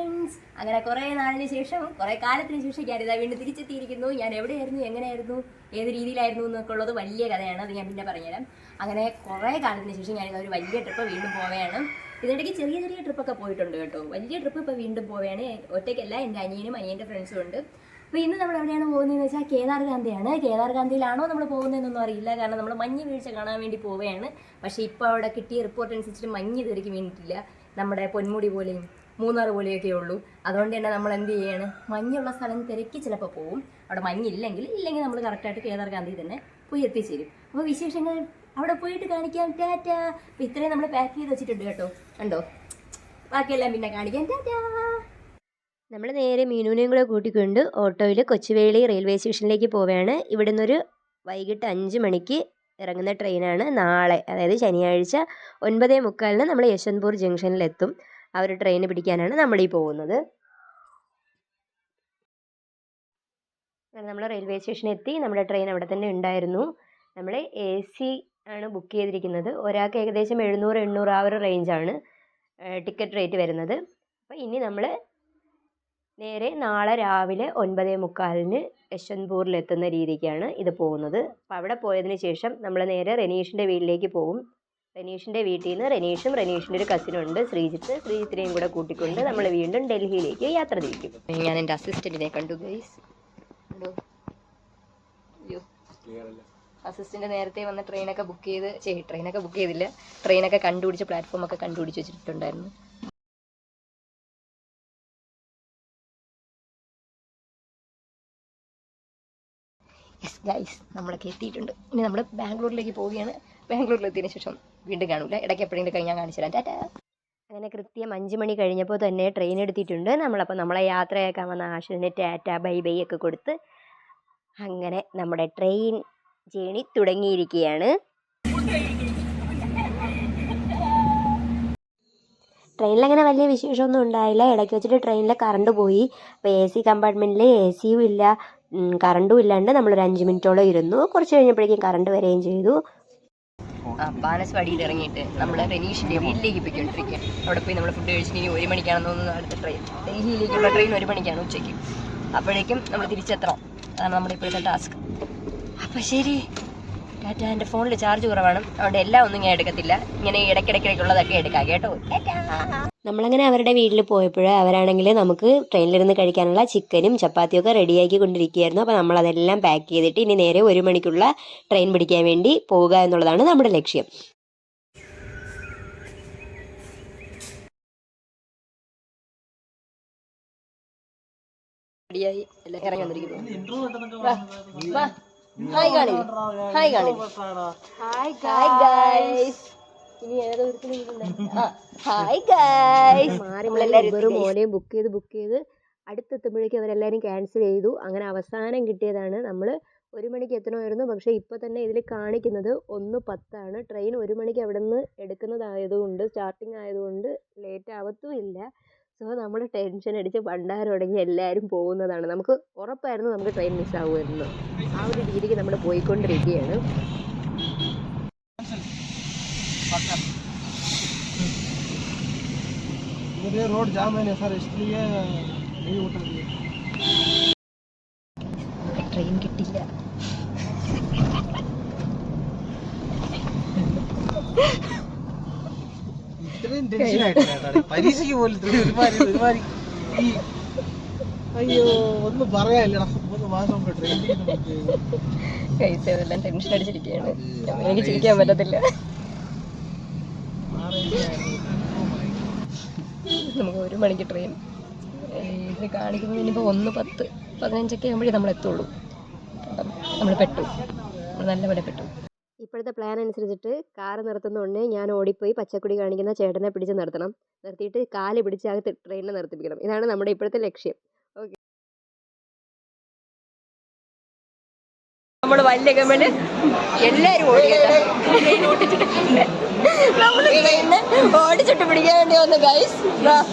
Friends, അങ്ങനെ കുറേ നാളിന് ശേഷം കുറേ കാലത്തിന് ശേഷം ഞാനിതാ വീണ്ടും തിരിച്ചെത്തിയിരിക്കുന്നു. ഞാൻ എവിടെയായിരുന്നു, എങ്ങനെയായിരുന്നു, ഏത് രീതിയിലായിരുന്നു എന്നൊക്കെ ഉള്ളത് വലിയ കഥയാണ്. അത് ഞാൻ പിന്നെ പറഞ്ഞുതരാം. അങ്ങനെ കുറേ കാലത്തിന് ശേഷം ഞാനിതാ ഒരു വലിയ ട്രിപ്പ് വീണ്ടും പോവുകയാണ്. ഇതിനിടയ്ക്ക് ചെറിയ ചെറിയ ട്രിപ്പൊക്കെ പോയിട്ടുണ്ട് കേട്ടോ. വലിയ ട്രിപ്പ് ഇപ്പോൾ വീണ്ടും പോവുകയാണ്. ഒറ്റയ്ക്കല്ല, എൻ്റെ അനിയനും അനിയൻ്റെ ഫ്രണ്ട്സും ഉണ്ട്. അപ്പോൾ ഇന്ന് നമ്മൾ എവിടെയാണ് പോകുന്നതെന്ന് വെച്ചാൽ കേദാർകാന്തിയാണ്. കേദാർകാന്തിയിലാണോ നമ്മൾ പോകുന്നതെന്നൊന്നും അറിയില്ല, കാരണം നമ്മൾ മഞ്ഞ് വീഴ്ച കാണാൻ വേണ്ടി പോവുകയാണ്. പക്ഷേ ഇപ്പോൾ അവിടെ കിട്ടിയ റിപ്പോർട്ട് അനുസരിച്ചിട്ട് മഞ്ഞ് ഇതുവരെയ്ക്ക് വീണിട്ടില്ല. നമ്മുടെ പൊന്മുടി പോലെയും മൂന്നാർ പോലെയൊക്കെ ഉള്ളൂ. അതുകൊണ്ട് തന്നെ നമ്മൾ എന്ത് ചെയ്യാണ്, മഞ്ഞുള്ള സ്ഥലം തിരക്കി ചിലപ്പോൾ പോകും. അവിടെ മഞ്ഞില്ലെങ്കിൽ നമ്മൾ കറക്റ്റായിട്ട് കേദാർകാന്തി തന്നെ പോയി എത്തിച്ചേരും. അപ്പോൾ വിശേഷങ്ങൾ അവിടെ പോയിട്ട് കാണിക്കാം. ടാറ്റാ. അപ്പോൾ ഇത്രയും നമ്മൾ പാക്ക് ചെയ്ത് വെച്ചിട്ടുണ്ട് കേട്ടോ, കണ്ടോ. ബാക്കിയെല്ലാം പിന്നെ കാണിക്കാം. ടാറ്റാ. നമ്മൾ നേരെ മീനുവിനെയും കൂടെ കൂട്ടിക്കൊണ്ട് ഓട്ടോയിൽ കൊച്ചുവേളി റെയിൽവേ സ്റ്റേഷനിലേക്ക് പോവുകയാണ്. ഇവിടെ നിന്നൊരു വൈകിട്ട് 5 മണിക്ക് ഇറങ്ങുന്ന ട്രെയിനാണ്. നാളെ, അതായത് ശനിയാഴ്ച 9:45 നമ്മൾ യശ്വന്ത്പൂർ ജംഗ്ഷനിലെത്തും. ആ ഒരു ട്രെയിൻ പിടിക്കാനാണ് നമ്മളീ പോകുന്നത്. നമ്മൾ റെയിൽവേ സ്റ്റേഷനിൽ എത്തി. നമ്മുടെ ട്രെയിൻ അവിടെ തന്നെ ഉണ്ടായിരുന്നു. നമ്മൾ AC ആണ് ബുക്ക് ചെയ്തിരിക്കുന്നത്. ഒരാൾക്ക് ഏകദേശം 700-800 ആ ഒരു റേഞ്ചാണ് ടിക്കറ്റ് റേറ്റ് വരുന്നത്. അപ്പോൾ ഇനി നമ്മൾ നേരെ നാളെ രാവിലെ 9:45 യശ്വന്ത്പൂരിലെത്തുന്ന രീതിക്കാണ് ഇത് പോകുന്നത്. അപ്പോൾ അവിടെ പോയതിന് ശേഷം നമ്മൾ നേരെ റെനീഷിൻ്റെ വീട്ടിലേക്ക് പോകും. റെനീഷിൻ്റെ വീട്ടിൽ നിന്ന് റെനീഷിൻ്റെ ഒരു കസിനുണ്ട് ശ്രീജിത്തിനെയും കൂടെ കൂട്ടിക്കൊണ്ട് നമ്മൾ വീണ്ടും ഡൽഹിയിലേക്ക് യാത്ര തിരിക്കും. ഞാൻ എൻ്റെ അസിസ്റ്റൻറ്റിനെ കണ്ടു ഗൈസ്. അസിസ്റ്റൻ്റ് നേരത്തെ വന്ന് ട്രെയിനൊക്കെ ബുക്ക് ചെയ്തില്ല, ട്രെയിനൊക്കെ കണ്ടുപിടിച്ച് പ്ലാറ്റ്ഫോമൊക്കെ കണ്ടുപിടിച്ച് വെച്ചിട്ടുണ്ടായിരുന്നു. യെസ് ഗൈസ്, നമ്മളൊക്കെ എത്തിയിട്ടുണ്ട്. ഇനി നമ്മൾ ബാംഗ്ലൂരിലേക്ക് പോവുകയാണ്. ബാംഗ്ലൂരിലെത്തിയതിന് ശേഷം വീണ്ടും കാണൂല, ഇടയ്ക്ക് എപ്പോഴെങ്കിലും ഞാൻ കാണിച്ചു തരാം. ടാറ്റാ. അങ്ങനെ കൃത്യം 5 മണി കഴിഞ്ഞപ്പോൾ തന്നെ ട്രെയിൻ എടുത്തിട്ടുണ്ട്. നമ്മളപ്പോൾ നമ്മളെ യാത്രയാക്കാൻ വന്ന ആശുവിന് ടാറ്റ ബൈ ബൈ ഒക്കെ കൊടുത്ത് അങ്ങനെ നമ്മുടെ ട്രെയിൻ ജേണി തുടങ്ങിയിരിക്കുകയാണ്. ട്രെയിനിലങ്ങനെ വലിയ വിശേഷമൊന്നും ഉണ്ടായില്ല. ഇടയ്ക്ക് വെച്ചിട്ട് ട്രെയിനിലെ കറണ്ട് പോയി. അപ്പോൾ AC കമ്പാർട്ട്മെൻറ്റിൽ ACയും ഇല്ല, കറണ്ടും ഇല്ലാണ്ട് നമ്മളൊരു 5 മിനിറ്റോളം ഇരുന്നു. കുറച്ച് കഴിഞ്ഞപ്പോഴേക്കും കറണ്ട് വരികയും ചെയ്തു. ബാനസ്വാടിയിൽ ഇറങ്ങിയിട്ട് നമ്മൾ റെനീഷിൻ്റെ വീട്ടിലേക്ക് പോയിക്കൊണ്ടിരിക്കുകയാണ്. അവിടെ പോയി നമ്മൾ ഫുഡ് കഴിച്ചിട്ട് ഇനി 1 മണിക്കാണെന്ന് തോന്നുന്നു അടുത്ത ട്രെയിൻ. ഡൽഹിയിലേക്കുള്ള ട്രെയിൻ 1 മണിക്കാണ് ഉച്ചയ്ക്ക്. അപ്പോഴേക്കും നമ്മൾ തിരിച്ചെത്തണം. അതാണ് നമ്മുടെ ഇപ്പോഴത്തെ ടാസ്ക്. അപ്പോൾ ശരി ടാറ്റ. എൻ്റെ ഫോണിൽ ചാർജ് കുറവാണ്, അതുകൊണ്ട് എല്ലാം ഒന്നും ഞാൻ എടുക്കത്തില്ല. ഇങ്ങനെ ഇടയ്ക്കിടയ്ക്കുള്ളതൊക്കെ എടുക്കാം കേട്ടോ. നമ്മളങ്ങനെ അവരുടെ വീട്ടിൽ പോയപ്പോൾ അവരാണെങ്കിൽ നമുക്ക് ട്രെയിനിലിരുന്ന് കഴിക്കാനുള്ള ചിക്കനും ചപ്പാത്തിയൊക്കെ റെഡിയാക്കി കൊണ്ടിരിക്കുകയായിരുന്നു. അപ്പോൾ നമ്മളതെല്ലാം പാക്ക് ചെയ്തിട്ട് ഇനി നേരെ 1 മണിക്കുള്ള ട്രെയിൻ പിടിക്കാൻ വേണ്ടി പോവുക എന്നുള്ളതാണ് നമ്മുടെ ലക്ഷ്യം. റെഡിയായി എല്ലാം ഇറങ്ങി വന്നിരിക്കുന്നു. Hi guys. ഇനി ഹായ് ഗൈസ്. മോനെയും ബുക്ക് ചെയ്ത് അടുത്തെത്തുമ്പോഴേക്കും അവരെല്ലാവരും ക്യാൻസൽ ചെയ്തു. അങ്ങനെ അവസാനം കിട്ടിയതാണ്. നമ്മൾ 1 മണിക്ക് എത്തണമായിരുന്നു, പക്ഷേ ഇപ്പോൾ തന്നെ ഇതിൽ കാണിക്കുന്നത് 1:10 ട്രെയിൻ 1 മണിക്ക് അവിടെ നിന്ന് എടുക്കുന്നതായതുകൊണ്ട്, സ്റ്റാർട്ടിങ് ആയതുകൊണ്ട് ലേറ്റ് ആവത്തുമില്ല. സോ നമ്മൾ ടെൻഷൻ അടിച്ച് പണ്ടാരം തുടങ്ങി എല്ലാവരും പോകുന്നതാണ്. നമുക്ക് ഉറപ്പായിരുന്നു നമുക്ക് ട്രെയിൻ മിസ്സാകുമായിരുന്നു. ആ ഒരു രീതിക്ക് നമ്മൾ പോയിക്കൊണ്ടിരിക്കുകയാണ്. रोड जाम है सर, इसलिए नहीं उतर रही है. ട്രെയിൻ കിട്ടില്ല. ഇത്രയും ടെൻഷൻ ആയിട്ടാണ് പരീക്ഷയ്ക്ക് പോലും ഒരുമാതിരി അയ്യോ ഒന്നും പറയാനില്ലടാ. 3 മാസം ട്രെയിൻ എല്ലാം ടെൻഷൻ അടിച്ചിരിക്കുകയാണ്. എനിക്ക് ചിരിക്കാൻ പറ്റത്തില്ല. നമുക്ക് 1 മണിക്ക് ട്രെയിൻ ഇതിൽ കാണിക്കുന്നത്. ഇനിയിപ്പോൾ 1:10-15 ആകുമ്പോഴേ നമ്മൾ എത്തുള്ളൂ. നമ്മൾ പെട്ടു, നല്ലപോലെ പെട്ടു. ഇപ്പോഴത്തെ പ്ലാൻ അനുസരിച്ചിട്ട് കാറ് നിർത്തുന്നതുകൊണ്ട് ഞാൻ ഓടിപ്പോയി പച്ചക്കുടി കാണിക്കുന്ന ചേട്ടനെ പിടിച്ച് നിർത്തിയിട്ട് കാല് പിടിച്ച് അകത്ത് ട്രെയിനിനെ നിർത്തിപ്പിക്കണം. ഇതാണ് നമ്മുടെ ഇപ്പോഴത്തെ ലക്ഷ്യം. ഓക്കെ, നമ്മൾ വലിയ ഗവൺമെന്റ് എല്ലാവരും ഓടിച്ചിട്ട് പിടിക്കാൻ വേണ്ടി വന്നു ഗൈസ്.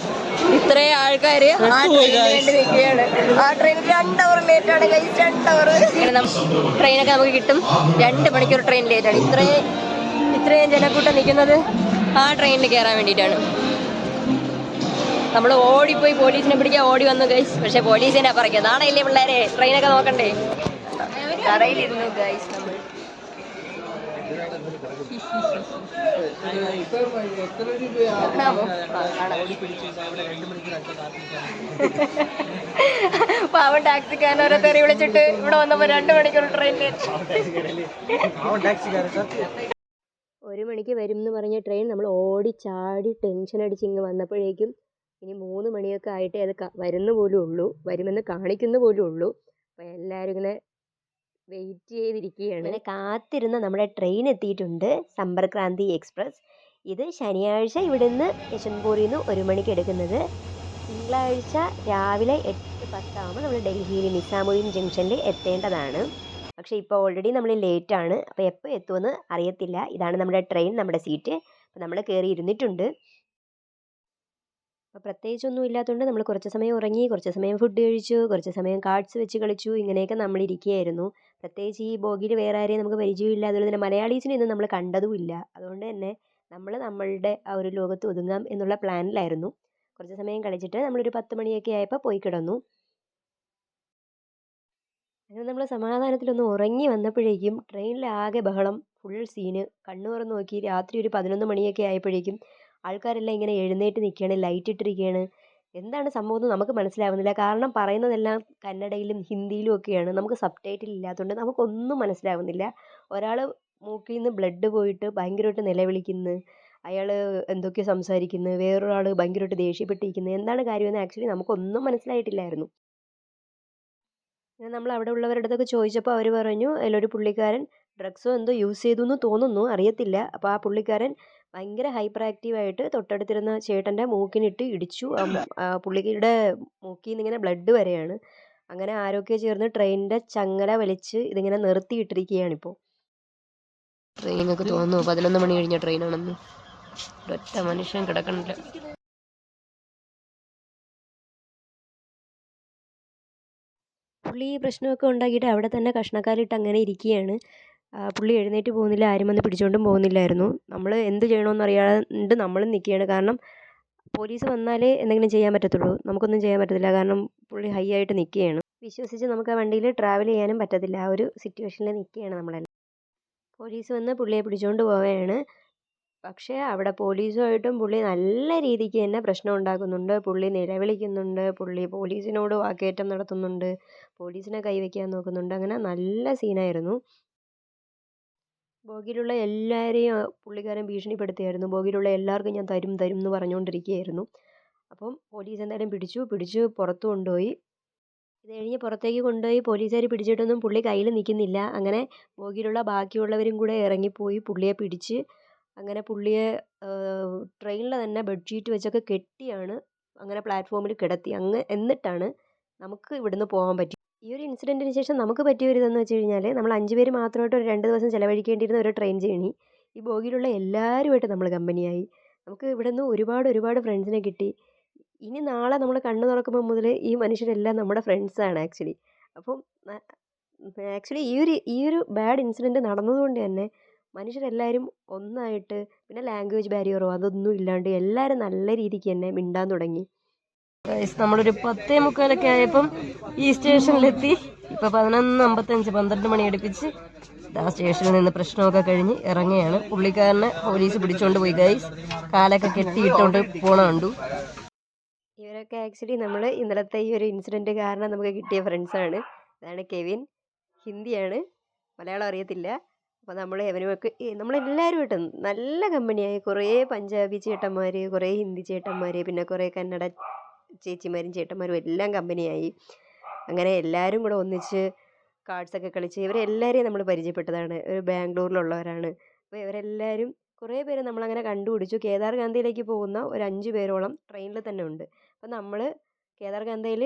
ഇത്രയും ആൾക്കാർ ആ ട്രെയിനിന് വേണ്ടി നിൽക്കുകയാണ്. ആ ട്രെയിൻ 2 അവർ ലേറ്റ് ആണ് ഗൈസ്. 2 അവർ ട്രെയിനൊക്കെ നമുക്ക് കിട്ടും. 2 മണിക്കൂർ ട്രെയിൻ ലേറ്റാണ്. ഇത്രയും ജനക്കൂട്ടം നിൽക്കുന്നത് ആ ട്രെയിനിൽ കയറാൻ വേണ്ടിയിട്ടാണ്. നമ്മൾ ഓടിപ്പോയി പോലീസിനെ പിടിക്കാൻ ഓടി വന്നു ഗൈസ്. പക്ഷെ പോലീസിനെ പറയാം നാണയില്ലേ പിള്ളേരെ, ട്രെയിനൊക്കെ നോക്കണ്ടേ. കടയിലിരുന്നു ഗൈസ് നമ്മൾ. പാവം ടാക്സിക്കാരൻ ഓരോ തെറി വിളിച്ചിട്ട് ഇവിടെ വന്നപ്പോ 2 മണിക്കൂർ ട്രെയിനിൽ. 1 മണിക്ക് വരും എന്ന് പറഞ്ഞ ട്രെയിൻ നമ്മൾ ഓടി ചാടി ടെൻഷൻ അടിച്ച് ഇങ്ങ് വന്നപ്പോഴേക്കും ഇനി 3 മണിയൊക്കെ ആയിട്ടേ അത് വരുന്ന പോലും ഉള്ളൂ, വരുമെന്ന് കാണിക്കുന്ന പോലും ഉള്ളൂ. അപ്പം എല്ലാവരും ഇങ്ങനെ വെയിറ്റ് ചെയ്തിരിക്കുകയാണ്. അങ്ങനെ കാത്തിരുന്ന നമ്മുടെ ട്രെയിൻ എത്തിയിട്ടുണ്ട്, സമ്പർക്രാന്തി എക്സ്പ്രസ്. ഇത് ശനിയാഴ്ച ഇവിടുന്ന് യശ്വന്ത്പൂരിൽ നിന്ന് 1 മണിക്ക് എടുക്കുന്നത്. തിങ്കളാഴ്ച രാവിലെ 8:10 ആകുമ്പോൾ നമ്മൾ ഡൽഹിയിൽ നിസാമുദ്ദീൻ ജംഗ്ഷനിൽ എത്തേണ്ടതാണ്. പക്ഷേ ഇപ്പോൾ ഓൾറെഡി നമ്മൾ ലേറ്റാണ്. അപ്പോൾ എപ്പോൾ എത്തുമെന്ന് അറിയത്തില്ല. ഇതാണ് നമ്മുടെ ട്രെയിൻ, നമ്മുടെ സീറ്റ്. അപ്പോൾ നമ്മൾ കയറി ഇരുന്നിട്ടുണ്ട്. അപ്പോൾ പ്രത്യേകിച്ചൊന്നും ഇല്ലാത്തതുകൊണ്ട് നമ്മൾ കുറച്ച് സമയം ഉറങ്ങി, കുറച്ച് സമയം ഫുഡ് കഴിച്ചു, കുറച്ച് സമയം കാർഡ്സ് വെച്ച് കളിച്ചു. ഇങ്ങനെയൊക്കെ നമ്മൾ ഇരിക്കുകയായിരുന്നു. പ്രത്യേകിച്ച് ഈ ബോഗിയിൽ വേറെ ആരെയും നമുക്ക് പരിചയമില്ല, അതുപോലെ തന്നെ മലയാളീസിനെ ഒന്നും നമ്മൾ കണ്ടതുമില്ല. അതുകൊണ്ട് തന്നെ നമ്മൾ നമ്മളുടെ ആ ഒരു ലോകത്ത് ഒതുങ്ങാം എന്നുള്ള പ്ലാനിലായിരുന്നു. കുറച്ച് സമയം കളിച്ചിട്ട് നമ്മളൊരു 10 മണിയൊക്കെ ആയപ്പോൾ പോയി കിടന്നു. അങ്ങനെ നമ്മൾ സമാധാനത്തിലൊന്ന് ഉറങ്ങി വന്നപ്പോഴേക്കും ട്രെയിനിലാകെ ബഹളം, ഫുൾ സീന്. കണ്ണു തുറന്ന് നോക്കി രാത്രി ഒരു 11 മണിയൊക്കെ ആയപ്പോഴേക്കും ആൾക്കാരെല്ലാം ഇങ്ങനെ എഴുന്നേറ്റ് നിൽക്കുകയാണ്, ലൈറ്റ് ഇട്ടിരിക്കുകയാണ്. എന്താണ് സംഭവം എന്ന് നമുക്ക് മനസ്സിലാവുന്നില്ല. കാരണം പറയുന്നതെല്ലാം കന്നഡയിലും ഹിന്ദിയിലും ഒക്കെയാണ്. നമുക്ക് സബ് ടൈറ്റിൽ ഇല്ലാത്തതുകൊണ്ട് നമുക്കൊന്നും മനസ്സിലാവുന്നില്ല. ഒരാൾ മൂക്കിൽ നിന്ന് ബ്ലഡ് പോയിട്ട് ഭയങ്കരമായിട്ട് നിലവിളിക്കുന്നു, അയാൾ എന്തൊക്കെയോ സംസാരിക്കുന്നു, വേറൊരാൾ ഭയങ്കരമായിട്ട് ദേഷ്യപ്പെട്ടിരിക്കുന്നു. എന്താണ് കാര്യമെന്ന് ആക്ച്വലി നമുക്കൊന്നും മനസ്സിലായിട്ടില്ലായിരുന്നു. അങ്ങനെ നമ്മൾ അവിടെ ഉള്ളവരുടെ അടുത്തൊക്കെ ചോദിച്ചപ്പോൾ അവർ പറഞ്ഞു അതിലൊരു പുള്ളിക്കാരൻ ഡ്രഗ്സോ എന്തോ യൂസ് ചെയ്തു എന്ന് തോന്നുന്നു, അറിയത്തില്ല. അപ്പോൾ ആ പുള്ളിക്കാരൻ ഭയങ്കര ഹൈപ്പർ ആക്റ്റീവായിട്ട് തൊട്ടടുത്തിരുന്ന ചേട്ടൻ്റെ മൂക്കിനിട്ട് ഇടിച്ചു. പുള്ളിയുടെ മൂക്കിൽ നിന്ന് ഇങ്ങനെ ബ്ലഡ് വരെയാണ്. അങ്ങനെ ആരൊക്കെ ചേർന്ന് ട്രെയിനിൻ്റെ ചങ്ങല വലിച്ച് ഇതിങ്ങനെ നിർത്തിയിട്ടിരിക്കുകയാണിപ്പോൾ. ട്രെയിനൊക്കെ തോന്നുന്നു 11 മണി കഴിഞ്ഞ ട്രെയിനാണെന്ന്. ഒറ്റ മനുഷ്യൻ കിടക്കണില്ല. പുള്ളി ഈ പ്രശ്നമൊക്കെ ഉണ്ടാക്കിയിട്ട് അവിടെ തന്നെ കഷ്ണക്കാലിട്ട് അങ്ങനെ ഇരിക്കുകയാണ്. പുള്ളി എഴുന്നേറ്റ് പോകുന്നില്ല, ആരും വന്ന് പിടിച്ചുകൊണ്ടും പോകുന്നില്ലായിരുന്നു. നമ്മൾ എന്ത് ചെയ്യണമെന്ന് അറിയാണ്ട് നമ്മളും നിൽക്കുകയാണ്. കാരണം പോലീസ് വന്നാലേ എന്തെങ്കിലും ചെയ്യാൻ പറ്റത്തുള്ളൂ, നമുക്കൊന്നും ചെയ്യാൻ പറ്റത്തില്ല. കാരണം പുള്ളി ഹൈ ആയിട്ട് നിൽക്കുകയാണ്. വിശ്വസിച്ച് നമുക്ക് ആ വണ്ടിയിൽ ട്രാവൽ ചെയ്യാനും പറ്റത്തില്ല. ആ ഒരു സിറ്റുവേഷനിൽ നിൽക്കുകയാണ് നമ്മളെല്ലാം. പോലീസ് വന്ന് പുള്ളിയെ പിടിച്ചുകൊണ്ട് പോവുകയാണ്. പക്ഷേ അവിടെ പോലീസുമായിട്ടും പുള്ളി നല്ല രീതിക്ക് തന്നെ പ്രശ്നം ഉണ്ടാക്കുന്നുണ്ട്. പുള്ളി നിലവിളിക്കുന്നുണ്ട്, പുള്ളി പോലീസിനോട് വാക്കേറ്റം നടത്തുന്നുണ്ട്, പോലീസിനെ കൈവയ്ക്കാൻ നോക്കുന്നുണ്ട്. അങ്ങനെ നല്ല സീനായിരുന്നു. ബോഗിയിലുള്ള എല്ലാവരെയും പുള്ളിക്കാരൻ ഭീഷണിപ്പെടുത്തിയായിരുന്നു. ബോഗിയിലുള്ള എല്ലാവർക്കും ഞാൻ തരും തരും എന്ന് പറഞ്ഞുകൊണ്ടിരിക്കുകയായിരുന്നു. അപ്പം പോലീസ് എന്തായാലും പിടിച്ചു പുറത്ത് കൊണ്ടുപോയി. ഇത് കഴിഞ്ഞ് പുറത്തേക്ക് കൊണ്ടുപോയി പോലീസുകാർ പിടിച്ചിട്ടൊന്നും പുള്ളി കയ്യിൽ നിൽക്കുന്നില്ല. അങ്ങനെ ബോഗിയിലുള്ള ബാക്കിയുള്ളവരും കൂടെ ഇറങ്ങിപ്പോയി പുള്ളിയെ പിടിച്ച്. അങ്ങനെ പുള്ളിയെ ട്രെയിനിൽ തന്നെ ബെഡ്ഷീറ്റ് വെച്ചൊക്കെ കെട്ടിയാണ് അങ്ങനെ പ്ലാറ്റ്ഫോമിൽ കിടത്തി. എന്നിട്ടാണ് നമുക്ക് ഇവിടുന്ന് പോകാൻ പറ്റി. ഈ ഒരു ഇൻസിഡൻറ്റിന് ശേഷം നമുക്ക് പറ്റിയൊരു ഇതെന്ന് വെച്ച് കഴിഞ്ഞാൽ നമ്മൾ 5 പേര് മാത്രമായിട്ട് ഒരു 2 ദിവസം ചിലവഴിക്കേണ്ടിയിരുന്ന ഒരു ട്രെയിൻ ജേണി ഈ ബോഗിയിലുള്ള എല്ലാവരുമായിട്ട് നമ്മൾ കമ്പനിയായി. നമുക്ക് ഇവിടുന്ന് ഒരുപാട് ഫ്രണ്ട്സിനെ കിട്ടി. ഇനി നാളെ നമ്മൾ കണ്ണ് തുറക്കുമ്പോൾ മുതൽ ഈ മനുഷ്യരെല്ലാം നമ്മുടെ ഫ്രണ്ട്സാണ് ആക്ച്വലി. അപ്പം ആക്ച്വലി ഈ ഒരു ബാഡ് ഇൻസിഡൻറ്റ് നടന്നതുകൊണ്ട് തന്നെ മനുഷ്യരെല്ലാവരും ഒന്നായിട്ട്, പിന്നെ ലാംഗ്വേജ് ബാരിയറോ അതൊന്നും ഇല്ലാണ്ട് എല്ലാവരും നല്ല രീതിക്ക് തന്നെ മിണ്ടാൻ തുടങ്ങി. നമ്മളൊരു 10:45 ആയപ്പം ഈ സ്റ്റേഷനിലെത്തി. ഇപ്പോൾ 11:55 12 മണി അടുപ്പിച്ച് ആ സ്റ്റേഷനിൽ നിന്ന് പ്രശ്നമൊക്കെ കഴിഞ്ഞ് ഇറങ്ങുകയാണ്. പുള്ളിക്കാരനെ പോലീസ് പിടിച്ചുകൊണ്ട് പോയി ഗൈസ്. കാലൊക്കെ കെട്ടിയിട്ടുകൊണ്ട് പോണ കണ്ടു. ഇവരൊക്കെ ആക്ച്വലി നമ്മൾ ഇന്നലത്തെ ഈ ഒരു ഇൻസിഡൻറ്റ് കാരണം നമുക്ക് കിട്ടിയ ഫ്രണ്ട്സാണ്. അതാണ് കെവിൻ, ഹിന്ദിയാണ്, മലയാളം അറിയത്തില്ല. അപ്പോൾ നമ്മളെല്ലാവരുമായിട്ടും നല്ല കമ്പനിയായി. കുറേ പഞ്ചാബി ചേട്ടന്മാർ, കുറേ ഹിന്ദി ചേട്ടന്മാർ, പിന്നെ കുറേ കന്നഡ ചേച്ചിമാരും ചേട്ടന്മാരും എല്ലാം കമ്പനിയായി. അങ്ങനെ എല്ലാവരും കൂടെ ഒന്നിച്ച് കാർഡ്സൊക്കെ കളിച്ച് ഇവരെല്ലാവരെയും നമ്മൾ പരിചയപ്പെട്ടതാണ്. ഒരു ബാംഗ്ലൂരിലുള്ളവരാണ്. അപ്പോൾ ഇവരെല്ലാവരും കുറേ പേര് നമ്മളങ്ങനെ കണ്ടുപിടിച്ചു. കേദാർഗാന്ധിയിലേക്ക് പോകുന്ന ഒരു 5 പേരോളം ട്രെയിനിൽ തന്നെ ഉണ്ട്. അപ്പം നമ്മൾ കേദാർഗാന്ധിയിൽ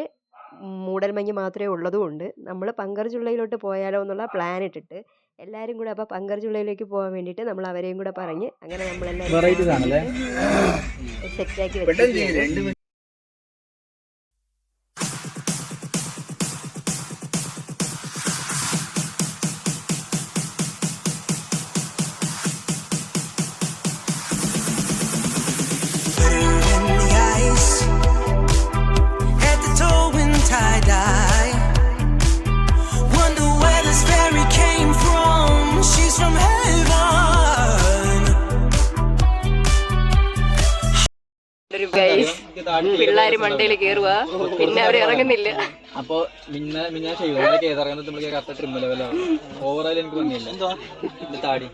മൂടൽമഞ്ഞ് മാത്രമേ ഉള്ളതുകൊണ്ട് നമ്മൾ പങ്കർജുള്ളയിലോട്ട് പോയാലോ എന്നുള്ള പ്ലാൻ ഇട്ടിട്ട് എല്ലാവരും കൂടെ അപ്പോൾ പങ്കർജുള്ളയിലേക്ക് പോകാൻ വേണ്ടിയിട്ട് നമ്മൾ അവരെയും കൂടെ പറഞ്ഞ് അങ്ങനെ നമ്മളെല്ലാവരും സെറ്റാക്കി വെച്ചിട്ടുണ്ട്. In the ice പിള്ളേര് മണ്ടയിൽ കേറുക, പിന്നെ അവർ ഇറങ്ങുന്നില്ല. അപ്പൊ മിന്നാ ചെയ്യുക ഇറങ്ങുന്നത് നമുക്ക് കറക്റ്റ് ട്രിം ലെവലാണ്. ഓവറായി എനിക്ക് വന്നില്ല താടി.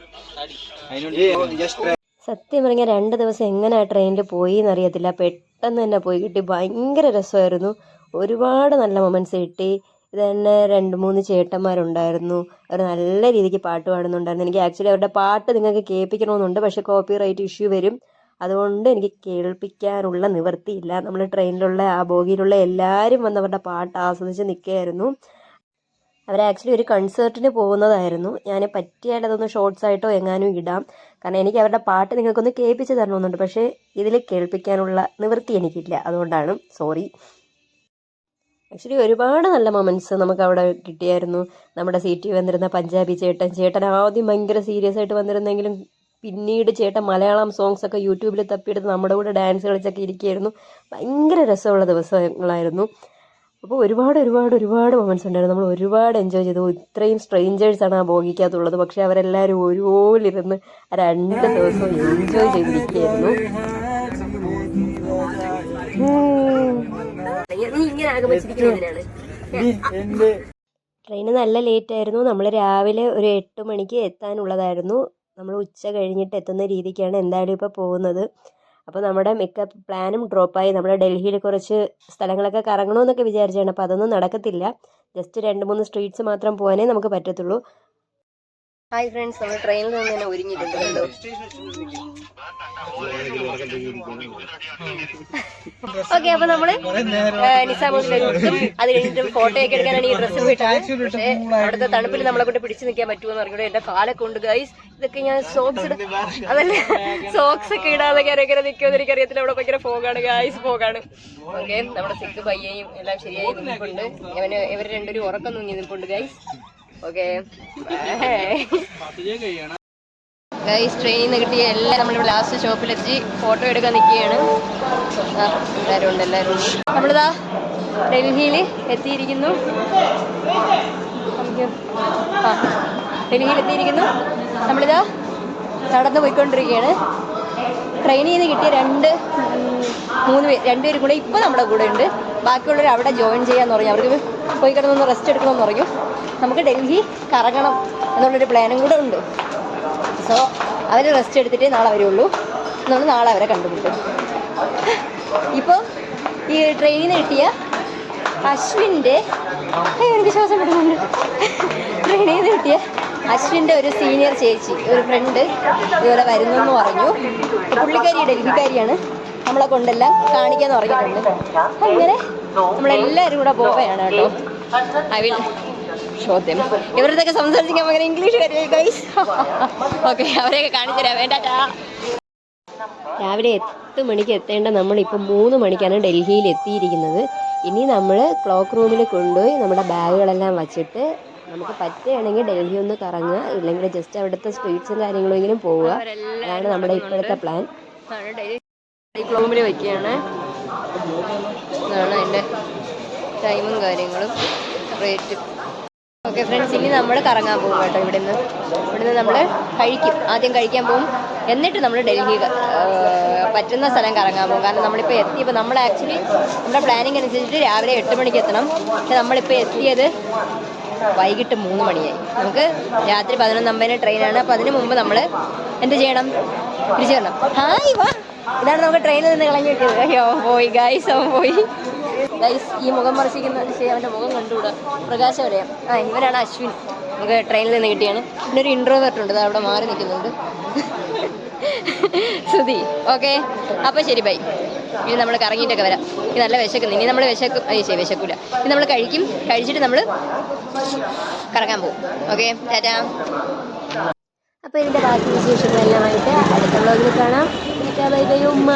സത്യം പറഞ്ഞാൽ 2 ദിവസം എങ്ങനെ ട്രെയിനിൽ പോയി എന്നറിയത്തില്ല. പെട്ടെന്ന് തന്നെ പോയി കിട്ടി. ഭയങ്കര രസമായിരുന്നു. ഒരുപാട് നല്ല മൊമെന്റ്സ് കിട്ടി. ഇത് തന്നെ 2-3 ചേട്ടന്മാരുണ്ടായിരുന്നു. അവർ നല്ല രീതിക്ക് പാട്ട് പാടുന്നുണ്ടായിരുന്നു. എനിക്ക് ആക്ച്വലി അവരുടെ പാട്ട് നിങ്ങൾക്ക് കേൾപ്പിക്കണമെന്നുണ്ട്, പക്ഷെ കോപ്പിറൈറ്റ് ഇഷ്യൂ വരും. അതുകൊണ്ട് എനിക്ക് കേൾപ്പിക്കാനുള്ള നിവൃത്തിയില്ല. നമ്മൾ ട്രെയിനിലുള്ള ആ ബോഗിയിലുള്ള എല്ലാവരും വന്നവരുടെ പാട്ട് ആസ്വദിച്ച് നിൽക്കുകയായിരുന്നു. അവർ ആക്ച്വലി ഒരു കൺസേർട്ടിന് പോകുന്നതായിരുന്നു. ഞാൻ പറ്റിയാൽ അതൊന്ന് ഷോർട്സ് ആയിട്ടോ എങ്ങാനും ഇടാം. കാരണം എനിക്ക് അവരുടെ പാട്ട് നിങ്ങൾക്കൊന്ന് കേൾപ്പിച്ച് തരണമെന്നുണ്ട്, പക്ഷേ ഇതിൽ കേൾപ്പിക്കാനുള്ള നിവൃത്തി എനിക്കില്ല. അതുകൊണ്ടാണ് സോറി. ആക്ച്വലി ഒരുപാട് നല്ല മൊമെന്റ്സ് നമുക്ക് അവിടെ കിട്ടിയായിരുന്നു. നമ്മുടെ സീറ്റിൽ വന്നിരുന്ന പഞ്ചാബി ചേട്ടൻ ആദ്യം ഭയങ്കര സീരിയസ് ആയിട്ട് വന്നിരുന്നെങ്കിലും പിന്നീട് ചേട്ടൻ മലയാളം സോങ്സ് ഒക്കെ യൂട്യൂബിൽ തപ്പിയെടുത്ത് നമ്മുടെ കൂടെ ഡാൻസ് കളിച്ചൊക്കെ ഇരിക്കുകയായിരുന്നു. ഭയങ്കര രസമുള്ള ദിവസങ്ങളായിരുന്നു. അപ്പോൾ ഒരുപാട് മൊമെന്റ്സ് ഉണ്ടായിരുന്നു. നമ്മൾ ഒരുപാട് എൻജോയ് ചെയ്തു. ഇത്രയും സ്ട്രേഞ്ചേഴ്സാണ് ആ ബോഗിക്കകത്തുള്ളത്, പക്ഷെ അവരെല്ലാവരും ഒരുപോലെ ഇരുന്ന് 2 ദിവസവും എൻജോയ് ചെയ്തിരിക്കുകയായിരുന്നു. ട്രെയിന് നല്ല ലേറ്റ് ആയിരുന്നു. നമ്മൾ രാവിലെ ഒരു 8 മണിക്ക് എത്താനുള്ളതായിരുന്നു. നമ്മൾ ഉച്ച കഴിഞ്ഞിട്ട് എത്തുന്ന രീതിക്കാണ് എന്തായാലും ഇപ്പോൾ പോകുന്നത്. അപ്പോൾ നമ്മുടെ മിക്ക പ്ലാനും ഡ്രോപ്പായി. നമ്മൾ ഡൽഹിയിൽ കുറച്ച് സ്ഥലങ്ങളൊക്കെ കറങ്ങണമെന്നൊക്കെ വിചാരിച്ചാണ്. അപ്പോൾ അതൊന്നും നടക്കത്തില്ല. ജസ്റ്റ് 2-3 സ്ട്രീറ്റ്സ് മാത്രം പോകാനേ നമുക്ക് പറ്റത്തുള്ളൂ. ഹായ് ഫ്രണ്ട്സ്, നമ്മൾ ട്രെയിനിൽ നിന്ന് തന്നെ ഒരുങ്ങിയിട്ടുണ്ട്. ഓക്കെ, അപ്പൊ നമ്മള് നിസാമുദ്ദീനിലെത്തും. അത് കഴിഞ്ഞിട്ട് ഫോട്ടോ ഒക്കെ എടുക്കാനാണ് ഈ ഡ്രസ്സ് പോയിട്ട്. പക്ഷേ അവിടുത്തെ തണുപ്പിൽ നമ്മളെ കൊണ്ട് പിടിച്ചു നിൽക്കാൻ പറ്റുമെന്ന് പറഞ്ഞോളൂ. എന്റെ കാലൊക്കെ ഉണ്ട് ഗൈസ്. ഇതൊക്കെ ഞാൻ അതല്ലേ സോക്സ് ഒക്കെ ഇടാതെ കയറി നിൽക്കുമെന്ന് എനിക്കറിയത്തില്ല. അവിടെ ഭയങ്കര ഫോഗാണ് ഗൈസ്, ഫോഗാണ്. ഓക്കെ, നമ്മുടെ സിക്ക് പയ്യയും എല്ലാം ശരിയായി നിൽപ്പുണ്ട്. ഇവർ രണ്ടുപേരും ഉറക്കം തൂങ്ങി നിൽപ്പുണ്ട് ഗൈസ്. ഓക്കെ ഗൈസ്, ട്രെയിനിൽ നിന്ന് കിട്ടിയ എല്ലാം നമ്മളിവിടെ ലാസ്റ്റ് ഷോപ്പിലെത്തി ഫോട്ടോ എടുക്കാൻ നിൽക്കുകയാണ്. എല്ലാവരും ഉണ്ട്. നമ്മളിതാ ഡൽഹിയിൽ എത്തിയിരിക്കുന്നു. നമ്മളിതാ നടന്നു പോയിക്കൊണ്ടിരിക്കുകയാണ്. ട്രെയിനിൽ നിന്ന് കിട്ടിയ 2 പേര് കൂടെ ഇപ്പോൾ നമ്മുടെ കൂടെ ഉണ്ട്. ബാക്കിയുള്ളവർ അവിടെ ജോയിൻ ചെയ്യാന്ന് പറഞ്ഞു. അവർക്ക് പോയി കിടന്നൊന്ന് റെസ്റ്റ് എടുക്കണമെന്ന് പറഞ്ഞു. നമുക്ക് ഡൽഹി കറങ്ങണം എന്നുള്ളൊരു പ്ലാനും കൂടെ ഉണ്ട്. സോ അവർ റെസ്റ്റ് എടുത്തിട്ടേ നാളെ വരുള്ളൂ. നമ്മൾ നാളെ അവരെ കണ്ടുമുട്ടും. ഇപ്പോൾ ഈ ട്രെയിനിൽ നിന്ന് കിട്ടിയ അശ്വിൻ്റെ എനിക്ക് ശ്വാസം വിടുന്നുണ്ട്. ട്രെയിനിൽ നിന്ന് കിട്ടിയ അശ്വിൻ്റെ ഒരു സീനിയർ ചേച്ചി, ഒരു ഫ്രണ്ട് ഇതുപോലെ വരുന്നെന്ന് പറഞ്ഞു. പുള്ളിക്കാരി ഡൽഹിക്കാരിയാണ്. നമ്മളെ കൊണ്ടെല്ലാം കാണിക്കാന്ന് പറഞ്ഞിട്ടുണ്ട്. അങ്ങനെ നമ്മളെല്ലാവരും കൂടെ പോവുകയാണ് കേട്ടോ. ഐ വിൽ ഷോദ്യം. ഇവരുടെ സംസാരിക്കാൻ ഭയങ്കര ഇംഗ്ലീഷ് കാര്യം ഗൈസ്. ഓക്കെ, അവരെയൊക്കെ കാണിച്ചു തരാം. വേണ്ട. രാവിലെ 8 മണിക്ക് എത്തേണ്ട നമ്മളിപ്പോൾ 3 മണിക്കാണ് ഡൽഹിയിൽ എത്തിയിരിക്കുന്നത്. ഇനി നമ്മൾ ക്ലോക്ക് റൂമിൽ കൊണ്ടുപോയി നമ്മുടെ ബാഗുകളെല്ലാം വച്ചിട്ട് നമുക്ക് പറ്റുകയാണെങ്കിൽ ഡൽഹി ഒന്ന് കറങ്ങുക, ഇല്ലെങ്കിൽ ജസ്റ്റ് അവിടുത്തെ സ്ട്രീറ്റ്സും കാര്യങ്ങളെങ്കിലും പോവുക. അതാണ് നമ്മുടെ ഇപ്പോഴത്തെ പ്ലാൻ. ക്ലോക്ക് റൂമിൽ വയ്ക്കുകയാണ്. ഇതാണ് അതിൻ്റെ ടൈമും കാര്യങ്ങളും റേറ്റും. ഓക്കെ ഫ്രണ്ട്സ്, ഇനി നമ്മൾ കറങ്ങാൻ പോകും കേട്ടോ. ഇവിടുന്ന് നമ്മൾ ആദ്യം കഴിക്കാൻ പോകും. എന്നിട്ട് നമ്മൾ ഡൽഹി പറ്റുന്ന സ്ഥലം കറങ്ങാൻ പോകും. കാരണം നമ്മളിപ്പോൾ എത്തിയപ്പോൾ നമ്മൾ ആക്ച്വലി നമ്മുടെ പ്ലാനിങ് അനുസരിച്ചിട്ട് രാവിലെ 8 മണിക്ക് എത്തണം. പക്ഷെ നമ്മളിപ്പോൾ എത്തിയത് വൈകിട്ട് 3 മണിയായി. നമുക്ക് രാത്രി 11:50 ട്രെയിനാണ്. അപ്പോൾ അതിന് മുമ്പ് നമ്മൾ എന്ത് ചെയ്യണം? തിരിച്ചു വരണം. ഹായ് വാ, ഇതാണ് നമുക്ക് ട്രെയിനിൽ നിന്ന് കളഞ്ഞു കിട്ടിയത്. അയ്യോ പോയി ഗൈസ്, അവൻ പോയി ഗൈസ്. ഈ മുഖം മറിച്ചിരിക്കുന്ന അവൻ്റെ മുഖം കണ്ടുകൂടാ. പ്രകാശവലയം. ഇവനാണ് അശ്വിൻ. നമുക്ക് ട്രെയിനിൽ നിന്ന് കിട്ടിയാണ്. പിന്നെ ഒരു ഇൻട്രോവേർട്ട് ഉണ്ട്, അവിടെ മാറി നിൽക്കുന്നുണ്ട്. സുധി. ഓക്കെ, അപ്പോൾ ശരി, ബൈ. ഇനി നമ്മൾ കറങ്ങിയിട്ടൊക്കെ വരാം. ഇനി നല്ല വിശക്കുന്നു. ഇനി നമ്മൾ വിശക്കൂല. ഇനി നമ്മൾ കഴിച്ചിട്ട് നമ്മൾ കറങ്ങാൻ പോകും. ഓക്കെ, ടാറ്റാ. അപ്പോൾ ഇതിൻ്റെ ബാക്കി വിശേഷങ്ങളെല്ലാമായിട്ട് അടുത്ത വ്ളോഗിൽ കാണാം. ബൈ ബൈ ഉമ്മ.